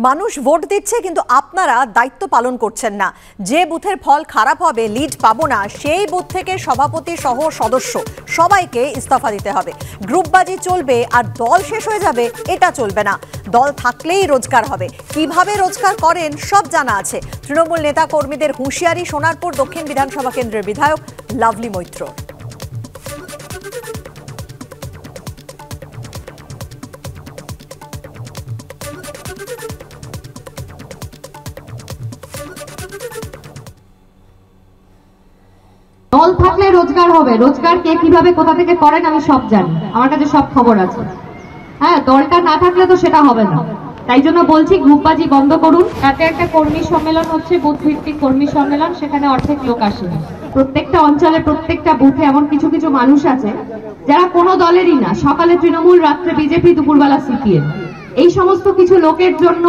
মানুষ ভোট দিচ্ছে কিন্তু আপনারা দায়িত্ব পালন করছেন না। যে বুথের ফল খারাপ হবে, লিড পাবো না, সেই বুথ থেকে সভাপতি সহ সদস্য সবাইকে ইস্তফা দিতে হবে। গ্রুপবাজি চলবে আর দল শেষ হয়ে যাবে, এটা চলবে না। দল থাকলেই রোজগার হবে। কিভাবে রোজগার করেন সব জানা আছে। তৃণমূল নেতা কর্মীদের হুঁশিয়ারি সোনারপুর দক্ষিণ বিধানসভা কেন্দ্রের বিধায়ক লাভলি মৈত্র। দল থাকলে রোজগার হবে। রোজগার কে কিভাবে কোথা থেকে করেন আমি সব জানি, আমার কাছে সব খবর আছে। হ্যাঁ, দলটা না থাকলে তো সেটা হবে না। তাই জন্য বলছি গ্রুপবাজি বন্ধ করুন। তাতে একটা কর্মী সম্মেলন হচ্ছে, বুথ ভিত্তিক কর্মী সম্মেলন, সেখানে অর্ধেক লোক আসে। প্রত্যেকটা অঞ্চলে প্রত্যেকটা বুথে এমন কিছু কিছু মানুষ আছে যারা কোনো দলেরই না, সকালে তৃণমূল, রাত্রে বিজেপি, দুপুরবেলা সিপিএম। এই সমস্ত কিছু লোকের জন্য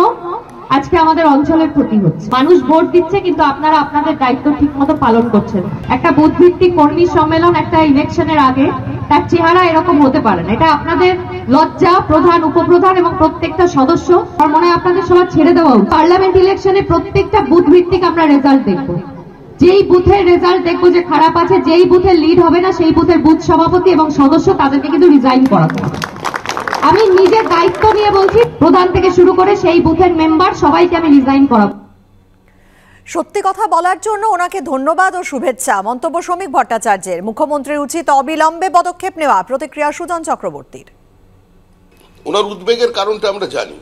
আজকে আমাদের অঞ্চলের ক্ষতি হচ্ছে। মানুষ ভোট দিচ্ছে কিন্তু আপনারা আপনাদের দায়িত্ব ঠিক মতো পালন করছেন। একটা বুথ ভিত্তিক কর্মী সম্মেলন একটা ইলেকশনের আগে তার চেহারা এরকম হতে পারে না। এটা আপনাদের লজ্জা। প্রধান, উপপ্রধান এবং প্রত্যেকটা সদস্য, আমার মনে হয় আপনাদের সবার ছেড়ে দেওয়া উচিত। পার্লামেন্ট ইলেকশনে প্রত্যেকটা বুথ ভিত্তিক আমরা রেজাল্ট দেখবো। যেই বুথের রেজাল্ট দেখবো যে খারাপ আছে, যেই বুথের লিড হবে না, সেই বুথের বুথ সভাপতি এবং সদস্য তাদেরকে কিন্তু রিজাইন করাতে হবে। আমি নিজের দায়িত্ব নিয়ে বলছি, প্রধান থেকে শুরু করে সেই বুথের মেম্বার সবাইকে আমি রিজাইন করাবো। সত্যি কথা বলার জন্য ওনাকে ধন্যবাদ ও শুভেচ্ছা। মন্তব্য শ্রমিক ভট্টাচার্যের। মুখ্যমন্ত্রীর উচিত অবিলম্বে পদক্ষেপ নেওয়া। প্রতিক্রিয়া সুজন চক্রবর্তীর। ওনার উদ্বেগের কারণটা আমরা জানি,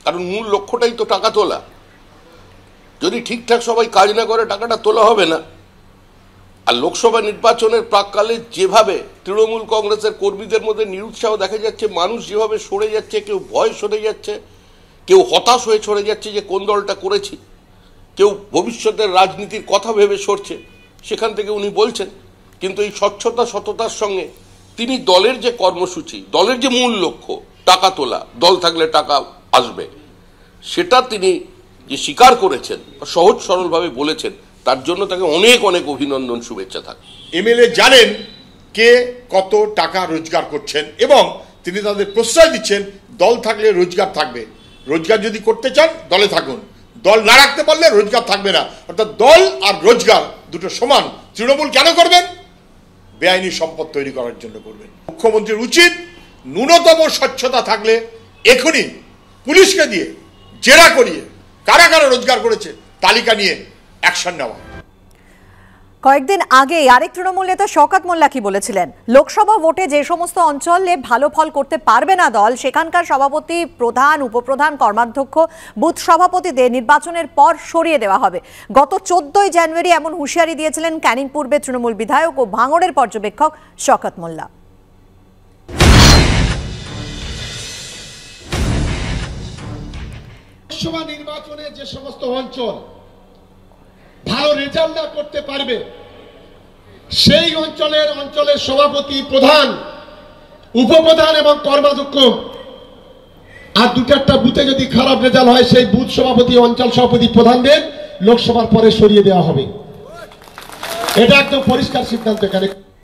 কারণ মূল লক্ষ্যটাই তো টাকা তোলা। যদি ঠিকঠাক সবাই কাজ না করে টাকাটা তোলা হবে না। আর লোকসভা নির্বাচনের প্রাককালে যেভাবে তৃণমূল কংগ্রেসের কর্মীদের মধ্যে নিরুৎসাহ দেখা যাচ্ছে, মানুষ যেভাবে সরে যাচ্ছে, কেউ ভয় সরে যাচ্ছে, কেউ হতাশ হয়ে সরে যাচ্ছে যে কোন দলটা করেছি, কেউ ভবিষ্যতের রাজনীতির কথা ভেবে সরছে, সেখান থেকে উনি বলছেন। কিন্তু এই স্বচ্ছতা, সততার সঙ্গে তিনি দলের যে কর্মসূচি, দলের যে মূল লক্ষ্য টাকা তোলা, দল থাকলে টাকা আসবে, সেটা তিনি যে স্বীকার করেছেন, সহজ সরলভাবে বলেছেন, তার জন্য তাকে অনেক অনেক অভিনন্দন, শুভেচ্ছা থাকে। এমএলএ জানেন কে কত টাকা রোজগার করছেন এবং তিনি তাদের প্রশ্রয় দিচ্ছেন দল থাকলে রোজগার থাকবে। রোজগার যদি করতে চান দলে থাকুন, দল না রাখতে পারলে রোজগার থাকবে না। অর্থাৎ দল আর রোজগার দুটো সমান। তৃণমূল কেন করবেন? বেআইনি সম্পদ তৈরি করার জন্য করবেন। মুখ্যমন্ত্রীর উচিত ন্যূনতম স্বচ্ছতা থাকলে এখনই পুলিশকে দিয়ে জেরা করিয়ে কারা কারা রোজগার করেছে তালিকা নিয়ে অ্যাকশন নেওয়া। কয়েকদিন আগে আরেক তৃণমূল নেতা শওকত মোল্লা কি বলেছিলেন? লোকসভা ভোটে যে সমস্ত অঞ্চলে ভালো ফল করতে পারবে না দল, সেখানকার সভাপতি, প্রধান, উপপ্রধান, কর্মাধ্যক্ষ, বুথ সভাপতিদের নির্বাচনের পর সরিয়ে দেওয়া হবে। গত 14ই জানুয়ারি এমন হুঁশিয়ারি দিয়েছিলেন ক্যানিং পূর্বে তৃণমূল বিধায়ক ও ভাঙড়ের পর্যবেক্ষক শওকত মোল্লা। লোকসভা নির্বাচনে যে সমস্ত অঞ্চল ভালো রেজাল্ট না করতে পারবে, সেই অঞ্চলের সভাপতি, প্রধান, উপপ্রধান এবং কর্মাধ্যক্ষ আর দুটো বুথে যদি খারাপ রেজাল্ট হয়, সেই বুথ সভাপতি, অঞ্চল সভাপতি, প্রধানদের লোকসভার পরে সরিয়ে দেওয়া হবে। এটা একদম পরিষ্কার সিদ্ধান্ত এখানে।